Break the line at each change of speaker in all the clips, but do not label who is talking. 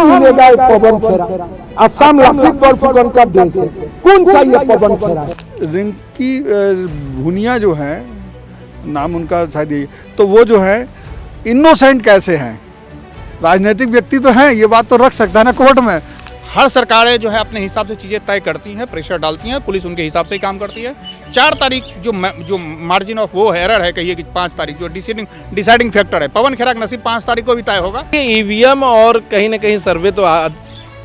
मिलेगा एक पवन खेरा। असम लसित बरफुकन का देश है, कौन सा ये पवन खेरा है?
रिंकी भुनिया जो है, नाम उनका शायद यही, तो वो जो है इनोसेंट कैसे हैं? राजनीतिक व्यक्ति तो हैं, ये बात तो रख सकता है ना कोर्ट में।
हर सरकारें जो है अपने हिसाब से चीज़ें तय करती हैं, प्रेशर डालती हैं, पुलिस उनके हिसाब से ही काम करती है। 4 तारीख जो मार्जिन ऑफ वो एरर है, कहिए कि 5 तारीख जो डिसाइडिंग फैक्टर है, पवन खेरा का नसीब 5 तारीख को भी तय होगा।
ईवीएम और कहीं ना कहीं सर्वे तो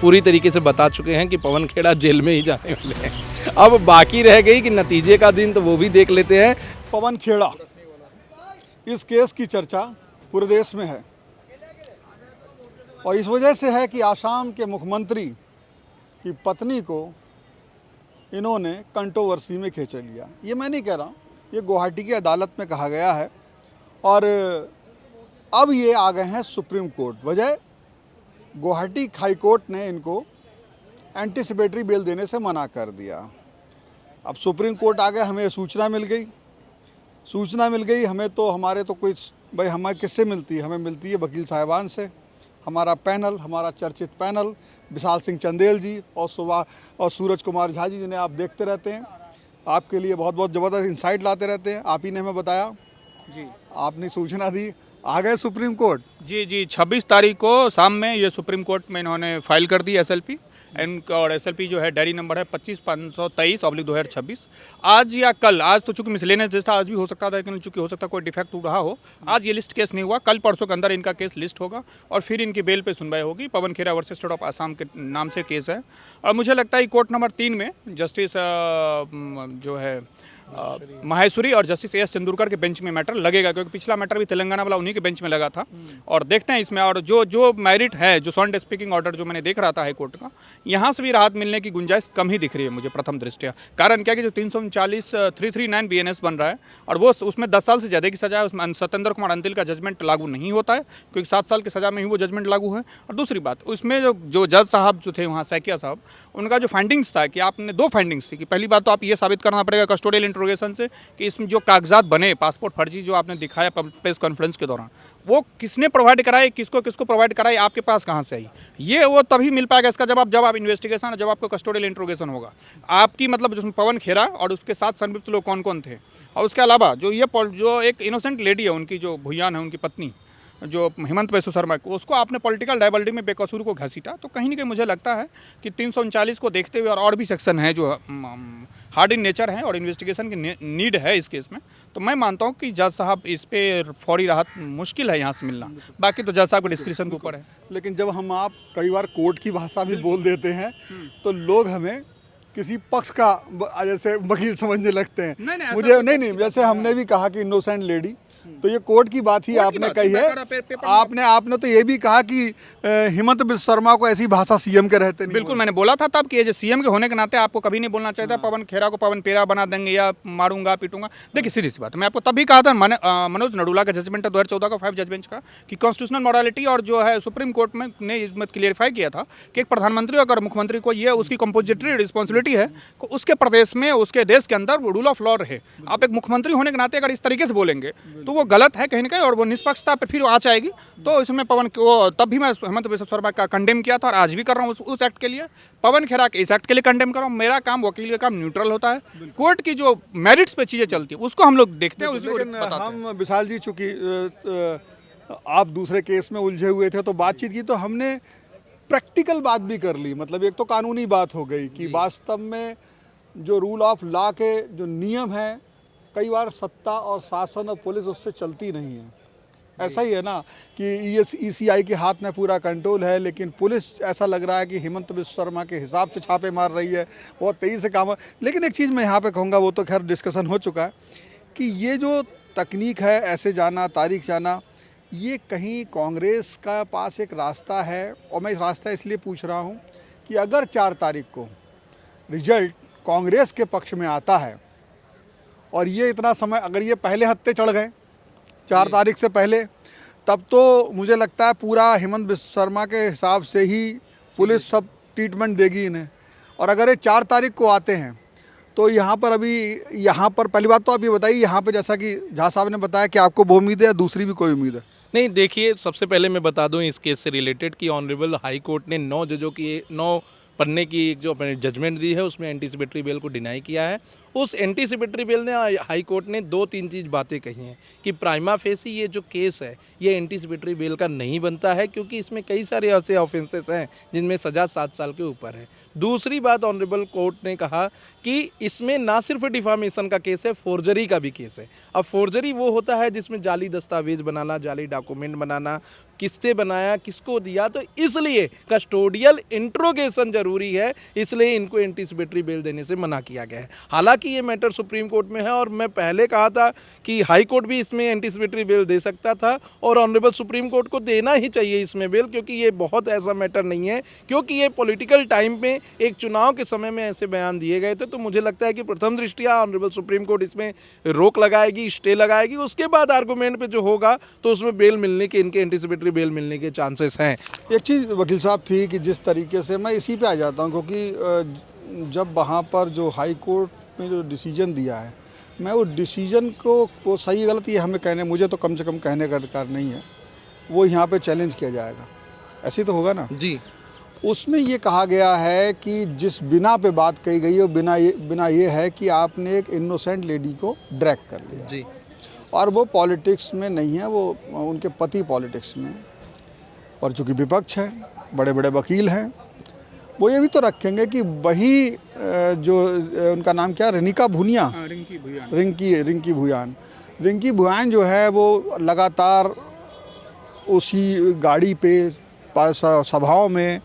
पूरी तरीके से बता चुके हैं कि पवन खेड़ा जेल में ही जाने वाले हैं। अब बाकी रह गई कि नतीजे का दिन, तो वो भी देख लेते हैं।
पवन खेड़ा, इस केस की चर्चा पूरे देश में है और इस वजह से है कि आसाम के मुख्यमंत्री की पत्नी को इन्होंने कंट्रोवर्सी में खींच लिया। ये मैं नहीं कह रहा हूँ, ये गुवाहाटी की अदालत में कहा गया है और अब ये आ गए हैं सुप्रीम कोर्ट। वजह, गुवाहाटी हाई कोर्ट ने इनको एंटीसिपेटरी बेल देने से मना कर दिया। अब सुप्रीम कोर्ट आ गए, हमें सूचना मिल गई हमें तो, हमारे तो कोई भाई हमें किससे मिलती है? हमें मिलती है वकील साहिबान से। हमारा पैनल, हमारा चर्चित पैनल, विशाल सिंह चंदेल जी और सूरज कुमार झा जी, जिन्हें आप देखते रहते हैं, आपके लिए बहुत बहुत ज़बरदस्त इंसाइट लाते रहते हैं। आप ही ने हमें बताया जी, आपने सूचना दी, आ गए सुप्रीम कोर्ट।
जी 26 तारीख को शाम में ये सुप्रीम कोर्ट में इन्होंने फाइल कर दी एसएलपी, और एसएलपी जो है डायरी नंबर है 25/523/2026। आज या कल, आज तो चूंकि मिसलेनियस लिस्ट था, आज भी हो सकता था, लेकिन चूंकि हो सकता कोई डिफेक्ट रहा हो, आज ये लिस्ट केस नहीं हुआ, कल परसों के अंदर इनका केस लिस्ट होगा और फिर इनकी बेल पे सुनवाई होगी। पवन खेरा वर्सेस स्टेट ऑफ आसाम के नाम से केस है और मुझे लगता है कोर्ट नंबर 3 में जस्टिस जो है माहेश्वरी और जस्टिस एस तेंदुलकर के बेंच में मैटर लगेगा, क्योंकि पिछला मैटर भी तेलंगाना वाला उन्हीं के बेंच में लगा था। और देखते हैं इसमें, और जो मेरिट है, जो सॉन्ड स्पीकिंग ऑर्डर जो मैंने देख रहा था हाई कोर्ट का, यहाँ से भी राहत मिलने की गुंजाइश कम ही दिख रही है मुझे प्रथम दृष्टया। कारण क्या कि जो 339 BNS बन रहा है और वो उसमें 10 साल से ज़्यादा की सजा है, उसमें सत्येंद्र कुमार अंतिल का जजमेंट लागू नहीं होता है, क्योंकि 7 साल की सजा में ही वो जजमेंट लागू है। और दूसरी बात, उसमें जो जज साहब जो थे वहाँ, सैकिया साहब, उनका जो फाइंडिंग्स था कि आपने 2 फाइंडिंग्स थी कि पहली बात तो आप ये साबित करना पड़ेगा कस्टोडियल इंट्रोगेशन से कि इसमें जो कागजात बने, पासपोर्ट फर्जी जो आपने दिखाया प्रेस कॉन्फ्रेंस के दौरान, वो किसने प्रोवाइड कराए, किसको प्रोवाइड कराए, आपके पास कहाँ से आई, ये वो तभी मिल पाएगा इसका जवाब जब आप इन्वेस्टिगेशन, जब आपको कस्टोडियल इंट्रोगेशन होगा। आपकी मतलब जिसमें पवन खेरा और उसके साथ संलिप्त लोग कौन कौन थे, और उसके अलावा जो एक इनोसेंट लेडी है, उनकी जो भुयान है, उनकी पत्नी जो हेमंत बिस्वा शर्मा को, उसको आपने पॉलिटिकल डायबल्टी में बेकसूर को घसीटा। तो कहीं ना कहीं मुझे लगता है कि 339 को देखते हुए और भी सेक्शन है जो हार्ड इन नेचर है और इन्वेस्टिगेशन की नीड है इस केस में, तो मैं मानता हूँ कि जज साहब इस पे फौरी राहत मुश्किल है यहाँ से मिलना, बाकी तो जज साहब के डिस्क्रिप्शन के ऊपर है।
लेकिन जब हम आप कई बार कोर्ट की भाषा भी बोल देते हैं तो लोग हमें किसी पक्ष का जैसे वकील समझने लगते हैं। नहीं, जैसे हमने भी कहा कि इनोसेंट लेडी, तो ये कोर्ट की बात ही आपने कही है। आपने तो ये भी कहा कि हेमंत बिस्वा शर्मा को ऐसी भाषा सीएम के रहते नहीं।
बिल्कुल, मैंने बोला था तब कि सीएम के होने के नाते आपको कभी नहीं बोलना चाहिए था पवन खेरा को पवन पेरा बना देंगे या मारूंगा पीटूंगा। देखिए सीधी सी बात, मैं आपको तभी कहा था, मनोज नडुला का जजमेंट है 2014 का 5 जज बेंच का, कि कॉन्स्टिट्यूशनल मॉरलिटी और जो है सुप्रीम कोर्ट में ने इसमें क्लियरिफाई किया था कि एक प्रधानमंत्री अगर मुख्यमंत्री को ये उसकी कंपोजिटरी रिस्पॉन्सिबिलिटी है कि उसके प्रदेश में, उसके देश के अंदर रूल ऑफ लॉ रहे। आप एक मुख्यमंत्री होने के नाते अगर इस तरीके से बोलेंगे तो वो गलत है कहीं ना कहीं, और वो निष्पक्षता पे फिर आ जाएगी। तो इसमें तब भी मैं हेमंत बिस्वा शर्मा का कंडेम किया था और आज भी कर रहा हूँ उस एक्ट के लिए। पवन खेरा के इस एक्ट के लिए कंडेम कर रहा हूँ। मेरा काम, वकील का काम न्यूट्रल होता है, कोर्ट की जो मेरिट्स पे चीज़ें चलती है उसको हम लोग देखते हैं, उसी को बताते हैं।
हम विशाल जी, चूँकि आप दूसरे केस में उलझे हुए थे तो बातचीत की, तो हमने प्रैक्टिकल बात भी कर ली। मतलब एक तो कानूनी बात हो गई कि वास्तव में जो रूल ऑफ लॉ के जो नियम हैं, कई बार सत्ता और शासन और पुलिस उससे चलती नहीं है। ऐसा ही है ना कि ECI के हाथ में पूरा कंट्रोल है, लेकिन पुलिस ऐसा लग रहा है कि हेमंत बिस्वा शर्मा के हिसाब से छापे मार रही है, बहुत तेज़ी से काम है। लेकिन एक चीज़ मैं यहाँ पे कहूँगा, वो तो खैर डिस्कशन हो चुका है, कि ये जो तकनीक है, ऐसे जाना, तारीख जाना, ये कहीं कांग्रेस का पास एक रास्ता है। और मैं इस रास्ता इसलिए पूछ रहा हूँ कि अगर 4 तारीख को रिजल्ट कांग्रेस के पक्ष में आता है और ये इतना समय, अगर ये पहले हत्ते चढ़ गए 4 तारीख से पहले, तब तो मुझे लगता है पूरा हेमंत बिस्वा शर्मा के हिसाब से ही पुलिस सब ट्रीटमेंट देगी इन्हें। और अगर ये 4 तारीख को आते हैं तो यहाँ पर पहली बात तो आप ये बताइए, यहाँ पर जैसा कि झा साहब ने बताया कि आपको वो उम्मीद है या दूसरी भी कोई उम्मीद है?
नहीं देखिए, सबसे पहले मैं बता दूं इस केस से रिलेटेड कि ऑनरेबल हाई कोर्ट ने 9 जजों की 9 पन्ने की एक जो अपने जजमेंट दी है उसमें एंटीसिपेटरी बेल को डिनाई किया है। उस एंटीसिपेटरी बेल ने हाई कोर्ट ने 2-3 चीज़ बातें कही हैं कि प्राइमा फेसी ये जो केस है ये एंटीसिपेटरी बेल का नहीं बनता है, क्योंकि इसमें कई सारे ऐसे ऑफेंसेस हैं जिनमें सज़ा 7 साल के ऊपर है। दूसरी बात, ऑनरेबल कोर्ट ने कहा कि इसमें ना सिर्फ डिफामेशन का केस है, फोर्जरी का भी केस है। अब फोर्जरी वो होता है जिसमें जाली दस्तावेज बनाना, जाली डॉक्यूमेंट बनाना, किससे बनाया, किसको दिया, तो इसलिए कस्टोडियल इंट्रोगेशन जरूरी है, इसलिए इनको एंटीसिपेटरी बेल देने से मना किया गया है। हालांकि ये मैटर सुप्रीम कोर्ट में है और मैं पहले कहा था कि हाई कोर्ट भी इसमें एंटीसिपेटरी बेल दे सकता था और ऑनरेबल सुप्रीम कोर्ट को देना ही चाहिए इसमें बेल, क्योंकि ये बहुत ऐसा मैटर नहीं है, क्योंकि ये पॉलिटिकल टाइम में एक चुनाव के समय में ऐसे बयान दिए गए थे। तो मुझे लगता है कि प्रथम दृष्टया ऑनरेबल सुप्रीम कोर्ट इसमें रोक लगाएगी, स्टे लगाएगी, उसके बाद आर्गूमेंट पे जो होगा तो उसमें बेल मिलने के, इनके एंटीसिपेटरी बेल मिलने के चांसेस हैं।
एक चीज़ वकील साहब थी कि जिस तरीके से मैं इसी पे आ जाता हूँ, क्योंकि जब वहाँ पर जो हाई कोर्ट में जो डिसीजन दिया है, मैं उस डिसीजन को वो सही गलत ये हमें कहने, मुझे तो कम से कम कहने का अधिकार नहीं है, वो यहाँ पे चैलेंज किया जाएगा, ऐसे तो होगा ना
जी।
उसमें ये कहा गया है कि जिस बिना पे बात कही गई है बिना ये है कि आपने एक इनोसेंट लेडी को ड्रैग कर लिया
जी।
और वो पॉलिटिक्स में नहीं है, वो उनके पति पॉलिटिक्स में, और चूँकि विपक्ष है, बड़े बड़े वकील हैं, वो ये भी तो रखेंगे कि वही जो उनका नाम क्या, रिंकी भुयान जो है वो लगातार उसी गाड़ी पे सभाओं में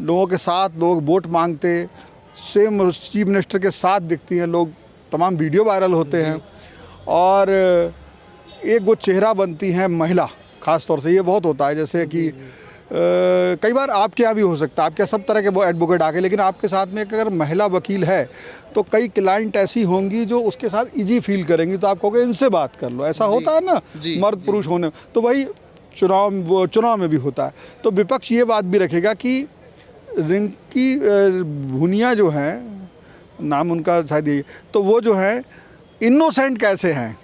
लोगों के साथ, लोग वोट मांगते, सेम चीफ मिनिस्टर के साथ दिखती हैं, लोग तमाम वीडियो वायरल होते हैं, और एक वो चेहरा बनती हैं महिला, ख़ास तौर से ये बहुत होता है, जैसे कि कई बार आपके यहाँ भी हो सकता है, आपके यहाँ सब तरह के एडवोकेट आके, लेकिन आपके साथ में अगर महिला वकील है तो कई क्लाइंट ऐसी होंगी जो उसके साथ इजी फील करेंगी, तो आप कहोगे इनसे बात कर लो, ऐसा होता है ना मर्द पुरुष होने, तो वही चुनाव में भी होता है। तो विपक्ष ये बात भी रखेगा कि रिंकी भुनिया जो है, नाम उनका शायद ये, तो वो जो है इनोसेंट कैसे हैं,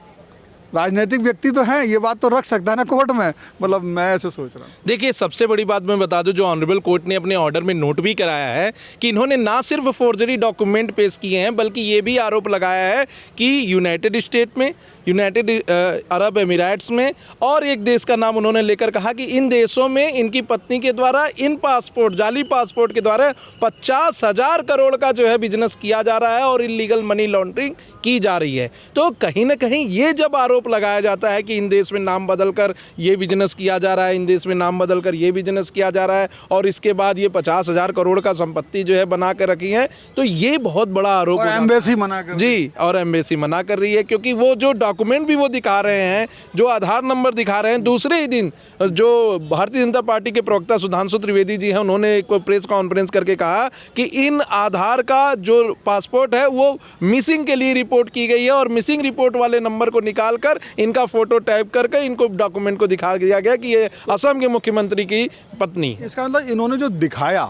राजनीतिक व्यक्ति तो हैं, ये बात तो रख सकता है ना कोर्ट में, मतलब मैं ऐसे सोच रहा हूँ।
देखिए, सबसे बड़ी बात मैं बता दूं, जो ऑनरेबल कोर्ट ने अपने ऑर्डर में नोट भी कराया है कि इन्होंने ना सिर्फ फोर्जरी डॉक्यूमेंट पेश किए हैं, बल्कि ये भी आरोप लगाया है कि यूनाइटेड स्टेट में, यूनाइटेड अरब एमिरेट्स में, और एक देश का नाम उन्होंने लेकर कहा कि इन देशों में इनकी पत्नी के द्वारा इन पासपोर्ट, जाली पासपोर्ट के द्वारा 50,000 करोड़ का जो है बिजनेस किया जा रहा है और इलीगल मनी लॉन्ड्रिंग की जा रही है। तो कहीं ना कहीं ये जब आरोप लगाया जाता है कि इन देश में नाम बदलकर ये बिजनेस किया जा रहा है, इन देश में नाम बदलकर ये बिजनेस किया जा रहा है, और इसके बाद ये 50,000 करोड़ का संपत्ति जो है बना कर रखी है, तो ये बहुत बड़ा आरोप है।
एम्बेसी मना कर
जी, और एम्बेसी मना कर रही है, क्योंकि वो जो डॉक्यूमेंट भी वो दिखा रहे हैं, जो आधार नंबर दिखा रहे हैं, दूसरे ही दिन जो भारतीय जनता पार्टी के प्रवक्ता सुधांशु त्रिवेदी जी हैं, उन्होंने एक प्रेस कॉन्फ्रेंस करके कहा कि इन आधार का जो पासपोर्ट है वो मिसिंग के लिए रिपोर्ट की गई है, और मिसिंग रिपोर्ट वाले नंबर को निकालकर इनका फोटो टाइप करके इनको डॉक्यूमेंट को दिखा दिया गया कि ये असम के मुख्यमंत्री की पत्नी है।
इसका मतलब इन्होंने जो दिखाया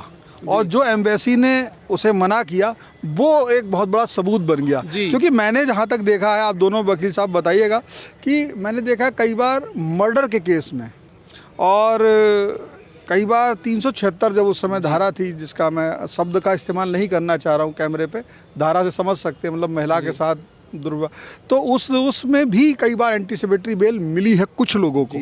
और जो एम्बेसी ने उसे मना किया, वो एक बहुत बड़ा सबूत बन गया। क्योंकि मैंने जहाँ तक देखा है, आप दोनों वकील साहब बताइएगा, कि मैंने देखा कई बार मर्डर के केस में, और कई बार 376 जब उस समय धारा थी, जिसका मैं शब्द का इस्तेमाल नहीं करना चाह रहा हूँ कैमरे पे, धारा से समझ सकते हैं, मतलब महिला के साथ दुर्व्यवहार, तो उसमें भी कई बार एंटीसिपेटरी बेल मिली है कुछ लोगों को।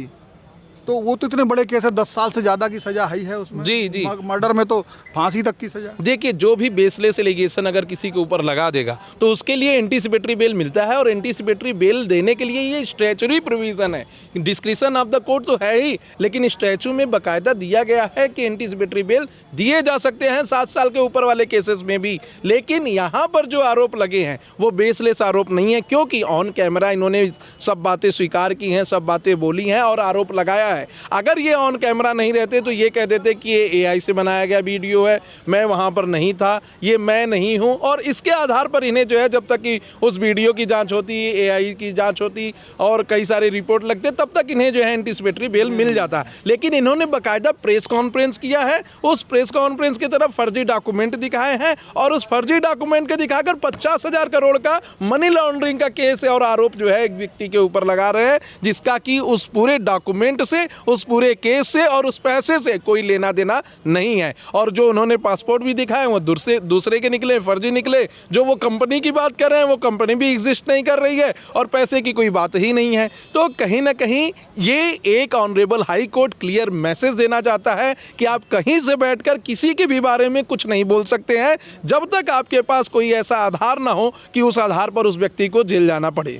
तो वो तो इतने बड़े केस है, 10 साल से ज़्यादा की सज़ा है उसमें। जी। मर्डर में तो फांसी तक की सज़ा।
देखिए, जो भी बेसलेस एलिगेशन अगर किसी के ऊपर लगा देगा तो उसके लिए एंटीसिपेटरी बेल मिलता है, और एंटीसिपेटरी बेल देने के लिए ये स्टैचुरी प्रोविज़न है, डिस्क्रिशन ऑफ द कोर्ट तो है ही, लेकिन स्टैचू में बाकायदा दिया गया है कि एंटीसिपेटरी बेल दिए जा सकते हैं 7 साल के ऊपर वाले केसेस में भी। लेकिन यहाँ पर जो आरोप लगे हैं वो बेसलेस आरोप नहीं है, क्योंकि ऑन कैमरा इन्होंने सब बातें स्वीकार की हैं, सब बातें बोली हैं और आरोप लगाया है। अगर ये ऑन कैमरा नहीं रहते तो ये कह देते कि ये एआई से बनाया गया वीडियो है, मैं वहाँ पर नहीं था, ये मैं नहीं हूँ, और इसके आधार पर इन्हें जो है जब तक कि उस वीडियो की जांच होती, एआई की जांच होती और कई सारे रिपोर्ट लगते, तब तक इन्हें जो है एंटीसिपेटरी बेल मिल जाता। लेकिन इन्होंने बाकायदा प्रेस कॉन्फ्रेंस किया है, उस प्रेस कॉन्फ्रेंस की तरफ फर्जी डॉक्यूमेंट दिखाए हैं, और उस फर्जी डॉक्यूमेंट के दिखाकर 50,000 करोड़ का मनी लॉन्ड्रिंग का केस और आरोप जो है एक व्यक्ति के ऊपर लगा रहे हैं, जिसका कि उस पूरे डॉक्यूमेंट से उस पूरे केस से और उस पैसे से कोई लेना देना नहीं है। और जो उन्होंने पासपोर्ट भी दिखाए वो दूसरे के निकले, फर्जी निकले। जो वो कंपनी की बात कर रहे हैं वो कंपनी भी एग्जिस्ट नहीं कर रही है और पैसे की कोई बात ही नहीं है। तो कहीं ना कहीं ये एक honourable high court clear message देना चाहता है कि आप कहीं से बैठकर किसी के भी बारे में कुछ नहीं बोल सकते हैं जब तक आपके पास कोई ऐसा आधार ना हो कि उस आधार पर उस व्यक्ति को जेल जाना पड़े।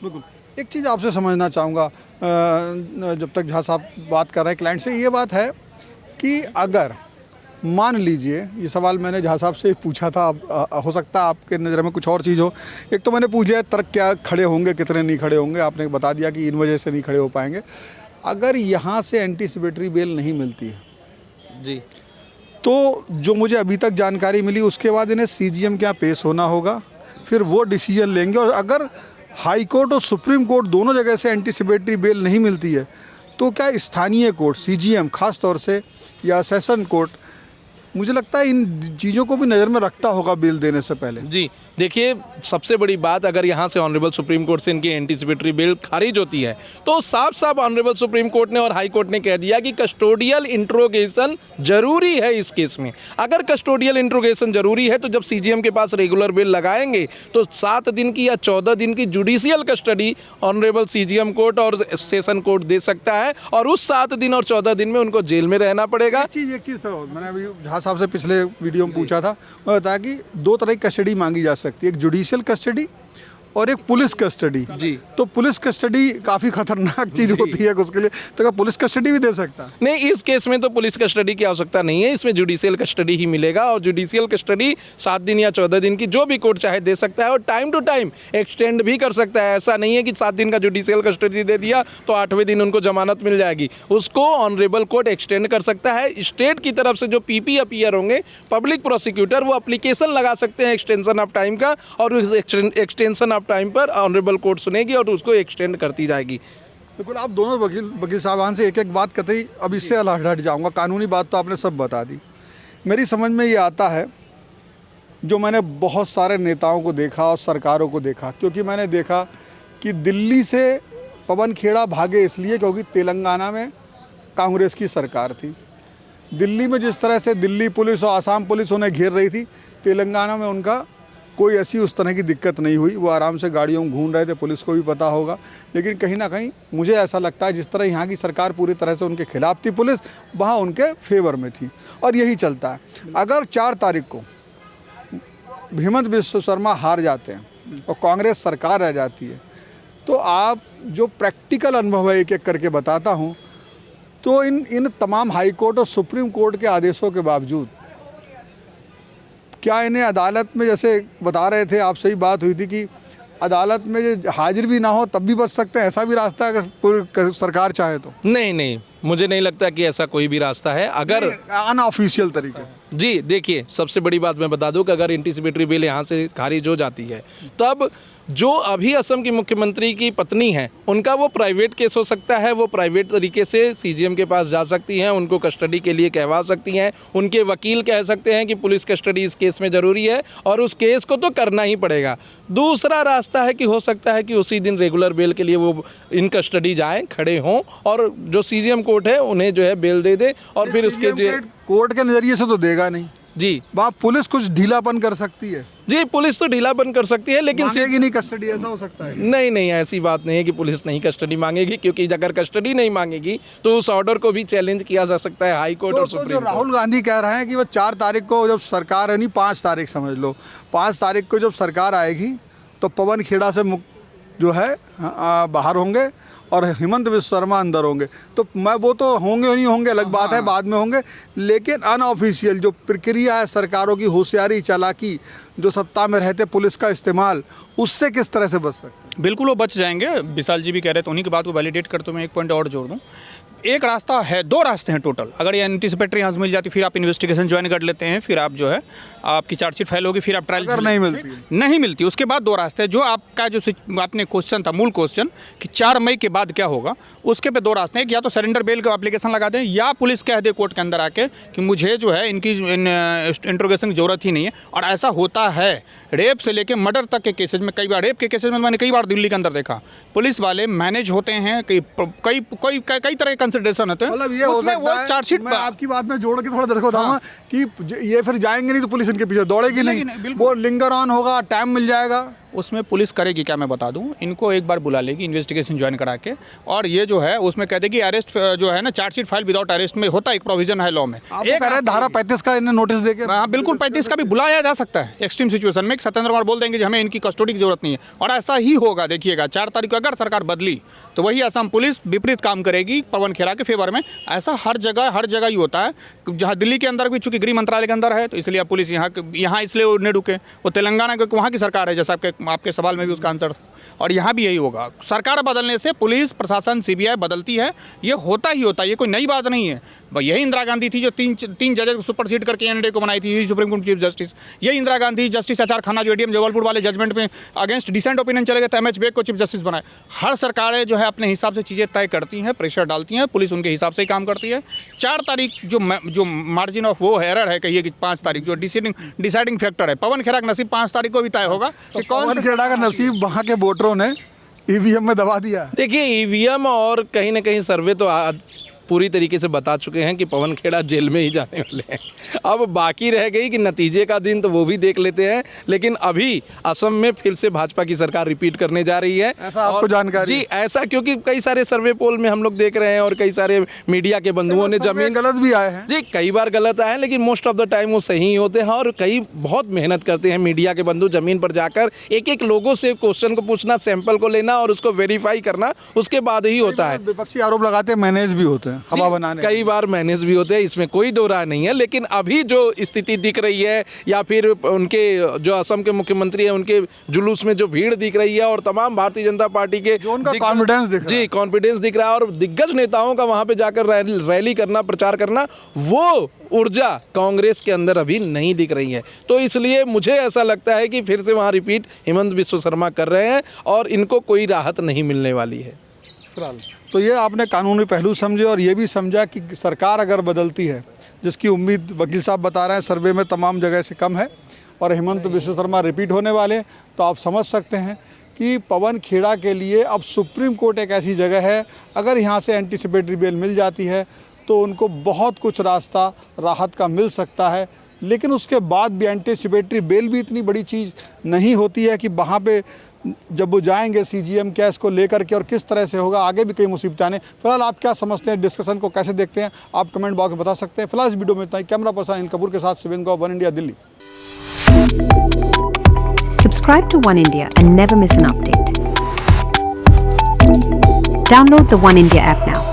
बिल्कुल। एक चीज़ आपसे समझना चाहूँगा, जब तक झा साहब बात कर रहे हैं क्लाइंट से, ये बात है कि अगर मान लीजिए, ये सवाल मैंने झा साहब से पूछा था, हो सकता है आपके नज़र में कुछ और चीज़ हो। एक तो मैंने पूछा है तर्क क्या खड़े होंगे, कितने नहीं खड़े होंगे, आपने बता दिया कि इन वजह से नहीं खड़े हो पाएंगे। अगर यहाँ से एंटीसिपेटरी बेल नहीं मिलती है
जी,
तो जो मुझे अभी तक जानकारी मिली उसके बाद इन्हें सीजीएम के यहाँ पेश होना होगा, फिर वो डिसीजन लेंगे। और अगर हाई कोर्ट और सुप्रीम कोर्ट दोनों जगह से एंटीसिपेटरी बेल नहीं मिलती है तो क्या स्थानीय कोर्ट, सीजीएम खास तौर से, या सेशन कोर्ट, मुझे लगता है इन चीज़ों को भी नज़र में रखता होगा बेल देने से पहले।
जी देखिए, सबसे बड़ी बात, अगर यहाँ से ऑनरेबल सुप्रीम कोर्ट से इनकी एंटीसिपेटरी बेल खारिज होती है तो साफ साफ ऑनरेबल सुप्रीम कोर्ट ने और हाई कोर्ट ने कह दिया कि कस्टोडियल इंट्रोगेशन जरूरी है इस केस में। अगर कस्टोडियल इंट्रोगेशन जरूरी है तो जब सीजीएम के पास रेगुलर बेल लगाएंगे तो 7 दिन की या 14 दिन की judicial custody honourable CJM court और सेशन कोर्ट दे सकता है और उस 7 दिन और 14 दिन में उनको जेल में रहना पड़ेगा।
एक चीज़ सर, मैंने अभी झा साहब से पिछले वीडियो में पूछा था, वो बताया कि 2 तरह की कस्टडी मांगी जा सकती है, एक जुडिशियल कस्टडी और एक पुलिस कस्टडी।
जी,
तो पुलिस कस्टडी काफ़ी खतरनाक चीज़ होती है उसके लिए, तो क्या पुलिस कस्टडी भी दे सकता है?
नहीं, इस केस में तो पुलिस कस्टडी की आवश्यकता नहीं है, इसमें जुडिशियल कस्टडी ही मिलेगा और जुडिशियल कस्टडी 7 दिन या 14 दिन की जो भी कोर्ट चाहे दे सकता है और टाइम टू टाइम एक्सटेंड भी कर सकता है। ऐसा नहीं है कि 7 दिन का जुडिशियल कस्टडी दे दिया तो 8वें दिन उनको जमानत मिल जाएगी, उसको ऑनरेबल कोर्ट एक्सटेंड कर सकता है। स्टेट की तरफ से जो पीपी अपीयर होंगे, पब्लिक प्रोसिक्यूटर, वो एप्लीकेशन लगा सकते हैं एक्सटेंशन ऑफ टाइम का और उस एक्सटेंशन टाइम पर ऑनरेबल कोर्ट सुनेगी और उसको एक्सटेंड करती जाएगी।
बिल्कुल। आप दोनों वकील साहबान से एक एक बात कतई अब इससे हट जाऊंगा, कानूनी बात तो आपने सब बता दी। मेरी समझ में ये आता है, जो मैंने बहुत सारे नेताओं को देखा और सरकारों को देखा, क्योंकि मैंने देखा कि दिल्ली से पवन खेड़ा भागे इसलिए क्योंकि तेलंगाना में कांग्रेस की सरकार थी। दिल्ली में जिस तरह से दिल्ली पुलिस और आसाम पुलिस उन्हें घेर रही थी, तेलंगाना में उनका कोई ऐसी उस तरह की दिक्कत नहीं हुई, वो आराम से गाड़ियों में घूम रहे थे, पुलिस को भी पता होगा। लेकिन कहीं ना कहीं मुझे ऐसा लगता है जिस तरह यहाँ की सरकार पूरी तरह से उनके खिलाफ थी, पुलिस वहाँ उनके फेवर में थी और यही चलता है। अगर 4 तारीख को हेमंत बिस्व शर्मा हार जाते हैं और कांग्रेस सरकार रह जाती है, तो आप जो प्रैक्टिकल अनुभव है एक एक करके बताता हूँ, तो इन तमाम हाई कोर्ट और सुप्रीम कोर्ट के आदेशों के बावजूद क्या इन्हें अदालत में, जैसे बता रहे थे आप, सही बात हुई थी कि अदालत में जो हाजिर भी ना हो तब भी बच सकते हैं, ऐसा भी रास्ता है अगर पूरी सरकार चाहे तो?
नहीं, मुझे नहीं लगता कि ऐसा कोई भी रास्ता है। अगर
अनऑफिशियल तरीके से,
जी देखिए, सबसे बड़ी बात मैं बता दूं कि अगर एंटीसिपेटरी बिल यहाँ से खारिज हो जाती है तब जो अभी असम की मुख्यमंत्री की पत्नी है उनका वो प्राइवेट केस हो सकता है, वो प्राइवेट तरीके से सीजीएम के पास जा सकती हैं, उनको कस्टडी के लिए कहवा सकती हैं, उनके वकील कह सकते हैं कि पुलिस कस्टडी इस केस में ज़रूरी है और उस केस को तो करना ही पड़ेगा। दूसरा रास्ता है कि हो सकता है कि उसी दिन रेगुलर बेल के लिए वो इन कस्टडी जाएँ, खड़े हों और जो सीजीएम कोर्ट है उन्हें जो है बेल दे दे और फिर उसके
कोर्ट के नज़रिए से तो देगा नहीं
जी,
वहाँ पुलिस कुछ ढीलापन कर सकती है।
जी, पुलिस तो ढीलापन कर सकती है लेकिन
मांगेगी नहीं कस्टडी, ऐसा हो सकता है?
नहीं, ऐसी बात नहीं है कि पुलिस नहीं कस्टडी मांगेगी, क्योंकि अगर कस्टडी नहीं मांगेगी तो उस ऑर्डर को भी चैलेंज किया जा सकता है हाई कोर्ट और सुप्रीम कोर्ट।
राहुल गांधी कह रहे हैं कि वो 4 तारीख को जब सरकार, यानी 5 तारीख समझ लो, 5 तारीख को जब सरकार आएगी तो पवन खेड़ा से जो है बाहर होंगे और हेमंत बिस्व शर्मा अंदर होंगे। तो वो तो होंगे नहीं होंगे अलग बात है, बाद में होंगे, लेकिन अनऑफिशियल जो प्रक्रिया है, सरकारों की होशियारी, चालाकी, जो सत्ता में रहते पुलिस का इस्तेमाल, उससे किस तरह से बच सकते हैं?
बिल्कुल वो बच जाएंगे। विशाल जी भी कह रहे थे, उन्हीं की बात को वैलिडेट करते मैं एक पॉइंट और जोड़ दूँ। एक रास्ता है, 2 रास्ते हैं टोटल। अगर ये एंटीसिपेटरी यहाँ से मिल जाती, फिर आप इन्वेस्टिगेशन ज्वाइन कर लेते हैं, फिर आप जो है आपकी चार्जशीट फाइल होगी, फिर आप ट्रायल
अगर नहीं मिलती
उसके बाद 2 रास्ते हैं। जो आपका जो आपने क्वेश्चन था, मूल क्वेश्चन कि 4 मई के बाद क्या होगा, उसके पे 2 रास्ते हैं कि या तो सरेंडर बेल का एप्लीकेशन लगा दें या पुलिस कह दे कोर्ट के अंदर आके कि मुझे जो है इनकी इंट्रोगेशन की जरूरत ही नहीं है। और ऐसा होता है, रेप से लेकर मर्डर तक के केसेज में, कई बार रेप के केसेज में मैंने कई बार दिल्ली के अंदर देखा, पुलिस वाले मैनेज होते हैं, कई तरह के कंसिडरेशन होते हैं
मतलब ये हो
उसमें
सकता
वो
है,
चार्जशीट
मैं आपकी बात में जोड़ के थोड़ा देर को बताऊंगा कि ये फिर जाएंगे नहीं तो पुलिस इनके पीछे दौड़ेगी नहीं,
बिल्कुल।
वो लिंगर ऑन होगा, टाइम मिल जाएगा।
उसमें पुलिस करेगी क्या मैं बता दूं, इनको एक बार बुला लेगी इन्वेस्टिगेशन ज्वाइन करा के, और ये जो है उसमें कह देगी अरेस्ट जो है ना, चार्जशीट फाइल विदाउट अरेस्ट में होता है, एक प्रोविजन है लॉ में।
आप कह रहे हैं धारा 35 का इन्हें नोटिस देके,
हाँ बिल्कुल 35 का भी बुलाया जा सकता है एक्सट्रीम सिचुएशन में। सत्येंद्र कुमार बोल देंगे कि हमें इनकी कस्टडी की जरूरत नहीं है, और ऐसा ही होगा। देखिएगा 4 तारीख को अगर सरकार बदली तो वही असम पुलिस विपरीत काम करेगी पवन खेड़ा के फेवर में। ऐसा हर जगह ही होता है। जहाँ दिल्ली के अंदर भी चूंकि गृह मंत्रालय के अंदर है तो इसलिए पुलिस यहाँ इसलिए नहीं रुके। वो तेलंगाना क्योंकि वहाँ की सरकार है, जैसा आपके सवाल में भी उसका आंसर था, और यहाँ भी यही होगा। सरकार बदलने से पुलिस प्रशासन सीबीआई बदलती है, ये होता ही होता है, ये कोई नई बात नहीं है। यही इंदिरा गांधी थी जो तीन जजेस को सुपरसीड करके एनडीए को बनाई थी, यही सुप्रीम कोर्ट चीफ जस्टिस। यही इंदिरा गांधी जस्टिस एचआर खन्ना जो एडीएम जबलपुर वाले जजमेंट में अगेंस्ट डिसेंट ओपिनियन चले गए तो एमएच बेग को चीफ जस्टिस बनाए। हर सरकारें जो है अपने हिसाब से चीज़ें तय करती हैं, प्रेशर डालती हैं, पुलिस उनके हिसाब से ही काम करती है। 4 तारीख जो मार्जिन ऑफ वो एरर है, कहिए कि 5 तारीख जो डिसाइडिंग फैक्टर है, पवन खेड़ा का नसीब 5 तारीख को भी तय होगा कि कौन
पवन खेड़ा का नसीब वहाँ के वोटरों ने ईवीएम में दबा दिया।
देखिए ईवीएम और कहीं ना कहीं सर्वे तो पूरी तरीके से बता चुके हैं कि पवन खेड़ा जेल में ही जाने वाले हैं। अब बाकी रह गई कि नतीजे का दिन, तो वो भी देख लेते हैं। लेकिन अभी असम में फिर से भाजपा की सरकार रिपीट करने जा रही है।
ऐसा आपको जानकारी?
जी ऐसा, क्योंकि कई सारे सर्वे पोल में हम लोग देख रहे हैं और कई सारे मीडिया के बंधुओं ने जमीन
गलत भी आए हैं
जी, कई बार गलत आए हैं, लेकिन मोस्ट ऑफ द टाइम वो सही होते हैं। और कई बहुत मेहनत करते हैं मीडिया के बंधु, जमीन पर जाकर एक लोगों से क्वेश्चन को पूछना, सैंपल को लेना और उसको वेरीफाई करना, उसके बाद ही होता है।
विपक्षी आरोप लगाते हैं मैनेज भी होते हैं, हवा बनाने,
कई बार मैनेज भी होते हैं, इसमें कोई दो राय नहीं है। लेकिन अभी जो स्थिति दिख रही है, या फिर उनके जो असम के मुख्यमंत्री हैं उनके जुलूस में जो भीड़ दिख रही है, और तमाम भारतीय जनता पार्टी के
जो उनका कॉन्फिडेंस दिख रहा है,
जी कॉन्फिडेंस दिख रहा है, और दिग्गज नेताओं का वहां पे जाकर रैली करना, प्रचार करना, वो ऊर्जा कांग्रेस के अंदर अभी नहीं दिख रही है। तो इसलिए मुझे ऐसा लगता है कि फिर से वहां रिपीट हेमंत बिस्व शर्मा कर रहे हैं और इनको कोई राहत नहीं मिलने वाली है।
तो ये आपने कानूनी पहलू समझे, और ये भी समझा कि सरकार अगर बदलती है, जिसकी उम्मीद वकील साहब बता रहे हैं सर्वे में तमाम जगह से कम है, और हेमंत बिस्व शर्मा रिपीट होने वाले, तो आप समझ सकते हैं कि पवन खेड़ा के लिए अब सुप्रीम कोर्ट एक ऐसी जगह है, अगर यहाँ से एंटीसिपेटरी बेल मिल जाती है तो उनको बहुत कुछ रास्ता राहत का मिल सकता है। लेकिन उसके बाद भी एंटीसिपेटरी बेल भी इतनी बड़ी चीज़ नहीं होती है कि वहाँ पे जब वो जाएंगे सीजीएम केस को लेकर के, और किस तरह से होगा, आगे भी कई मुसीबतें आने। फिलहाल आप क्या समझते हैं, डिस्कशन को कैसे देखते हैं, आप कमेंट बॉक्स में बता सकते हैं। फिलहाल इस वीडियो में इतना ही। कैमरा पर्सन अनिल कपूर के साथ Shiven Gaur, One India, Delhi.
Subscribe to One India and never miss an update. Download the One India app now.